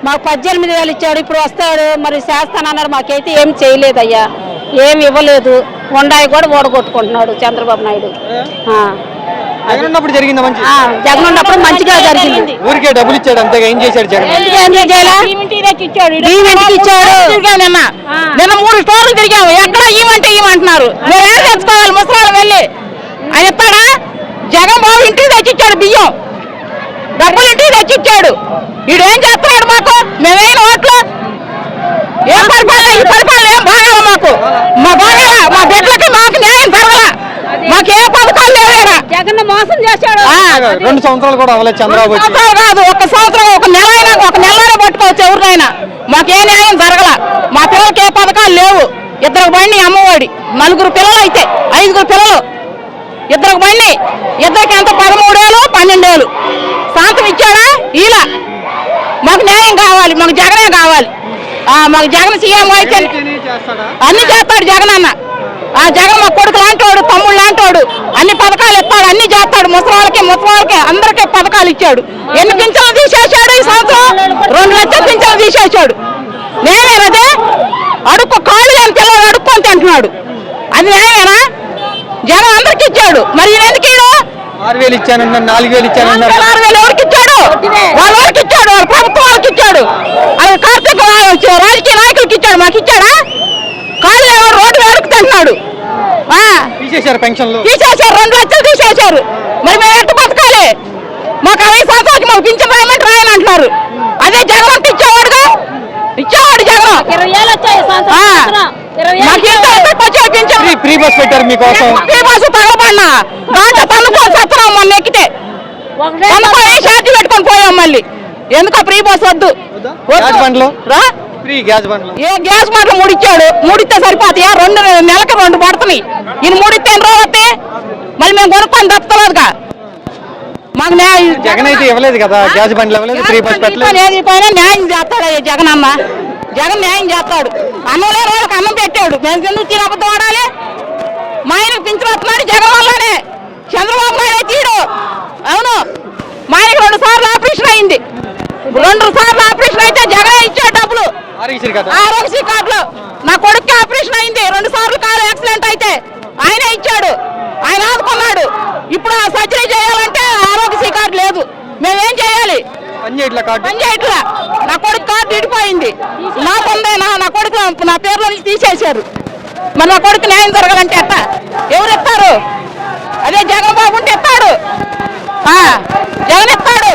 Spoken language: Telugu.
మాకు 18,000 ఇచ్చాడు. ఇప్పుడు వస్తాడు మరి చేస్తానన్నారు. మాకైతే ఏం చేయలేదయ్యా, ఏమి ఇవ్వలేదు. ఉండాయి కూడా ఓడగొట్టుకుంటున్నాడు చంద్రబాబు నాయుడు. జగన్ ఉన్నప్పుడు జరిగింది మంచి, జగన్ ఉన్నప్పుడు మంచిగా జరిగింది. ఊరికే డబ్బులు ఇచ్చాడు అంతేగా, ఏం చేశాడు జగన్? ఇచ్చాడు. నిన్న 3 స్టోర్లు తిరిగాము, ఎక్కడ ఇవ్వంటే ఇవ్వమంటున్నారు. మేమేం తెచ్చుకోవాలి ముసలాలు వెళ్ళి? ఆయన ఇస్తాడా? జగన్ బాబు ఇంటికి తెచ్చిచ్చాడు బియ్యం, డబ్బులు ఇంటికి తెచ్చిచ్చాడు. వీడేం చేస్తున్నాడు మాకు? మేమేం ఓట్లు ఏం పరిపాలన, ఈ పరిపాలన ఏం బాగాల మాకు, మా బాగాల మా బిడ్డలకి మాకు న్యాయం జరగల, మాకు ఏ పథకాలు లేవేరా. జగన్ మోసం చేశాడు. 2 సంవత్సరాలు కూడా అవ్వలేదు చంద్రబాబు. కాదు, 1 సంవత్సరం, 1 నెల అయినా, 1 నెలలోనే పట్టుకోవచ్చు ఎవరినైనా. మాకే న్యాయం జరగల, మా పిల్లలకి ఏ పథకాలు లేవు. 2 బండి అమ్మఒడి, 4 పిల్లలు అయితే 5 పిల్లలు, 2 బండి, 2కి ఎంత 13,000 12,000 శాంతం ఇచ్చాడా? ఇలా మాకు న్యాయం కావాలి, మాకు జగనే కావాలి. మాకు జగన్ సీఎం అయితే అన్ని చేస్తాడు జగన్ అన్న. జగన్ మా కొడుకు లాంటోడు, తమ్ముడు లాంటోడు, అన్ని పథకాలు ఇస్తాడు, అన్ని చేస్తాడు. ముసలివాళ్ళకి అందరికీ పథకాలు ఇచ్చాడు. ఎన్ని పింఛన్లు తీసేశాడు ఈ సంవత్సరం? 2 లక్షల పింఛన్లు తీసేశాడు. నేనేనదే అడుక్కు కాళ్ళు లేని పిల్లలు అడుక్కొని తింటున్నాడు. అది న్యాయమేనా? జగన్ అందరికి ఇచ్చాడు, మరి ఈయన ఎందుకు 6,000 ఇచ్చానన్నారు, 4,000 ఇచ్చానన్నారు. 6,000 ఎవరికి ఇచ్చాడు? వాళ్ళకి ఇచ్చాడు, వాళ్ళ ప్రభుత్వం వాళ్ళకి ఇచ్చాడు. అది కార్తీక రాజకీయ నాయకులకి ఇచ్చాడు, మాకు ఇచ్చాడా? కాళ్ళు రోడ్డు వేడుకు తింటున్నాడు. తీసేశారు పెన్షన్లు, తీసేశారు, 2 లక్షలు తీసేశారు. మరి మేము ఎంత బతకాలి? మాకు 60 సంవత్సరాలకి మాకు పింఛన్ రాయమంటే రాయని అంటున్నారు. అదే జగన్ అంటే ఇచ్చేవాడుగా, ఇచ్చేవాడు జగన్. 20 ఏళ్ళు వచ్చాయి ఫ్రీ బస్ పెట్టారు మీకోసం. ఫ్రీ బస్సు తగలబడినా దాంట్లో తన్నుకొని సత్తున్నాం. మొన్న ఎక్కితే షార్ట్ పెట్టుకొని పోయాం. మళ్ళీ ఎందుకో ఫ్రీ బస్ వద్దు. గ్యాస్ బండ్లు ఫ్రీ, గ్యాస్ బండ్లు ఏ గ్యాస్ బండ్లు 3 ఇచ్చాడు. 3 ఇస్తే సరిపోతాయా? 2 నెలకి 2 పడుతున్నాయి. ఈయన 3 ఇస్తే ఎన్ని రోజులు వస్తే మళ్ళీ మేము కొనుక్కొని తప్పలేదుగా. మాకు జగన్ అయితే ఇవ్వలేదు కదా, గ్యాస్ బండ్లు ఇవ్వలేదు, ఫ్రీ బస్ పెట్టలేదు. ఏది పోయినా న్యాయం చేస్తాడు జగన్ అన్న. జగన్ న్యాయం చేస్తాడు. అన్నం లేని వాళ్ళకి అన్నం పెట్టాడు. మేము ఎందుకు తినబద్దు వాడాలి? మా ఆయనకు పింఛన్ వస్తున్నాడు జగన్ వల్లనే. చంద్రబాబు నాయుడు తీడు. అవును, మా ఆయనకు 2 సార్లు ఆపరేషన్ అయింది. 2 సార్లు ఆపరేషన్ అయితే జగన్ ఇచ్చాడు డబ్బులు. ఆరోగ్యశ్రీ కార్డులో నా కొడుకు ఆపరేషన్ అయింది. 2 సార్లు కాలు యాక్సిడెంట్ అయితే ఆయనే ఇచ్చాడు, ఆయన ఆదుకున్నాడు. ఇప్పుడు ఆ సర్జరీ చేయాలంటే ఆరోగ్యశ్రీ కార్డు లేదు. మేమేం చేయాలి? పని చేయట్లా. నా కొడుకు కార్డు ఇడిపోయింది. నాకుందే, నా కొడుకు నా పేరులో నుంచి తీసేశారు. మరి నా కొడుకు న్యాయం జరగాలంటే ఎట్టా? ఎవరు ఇస్తారు? అదే జగన్ బాబు ఉంటే ఇస్తాడు, జగన్ ఇస్తాడు.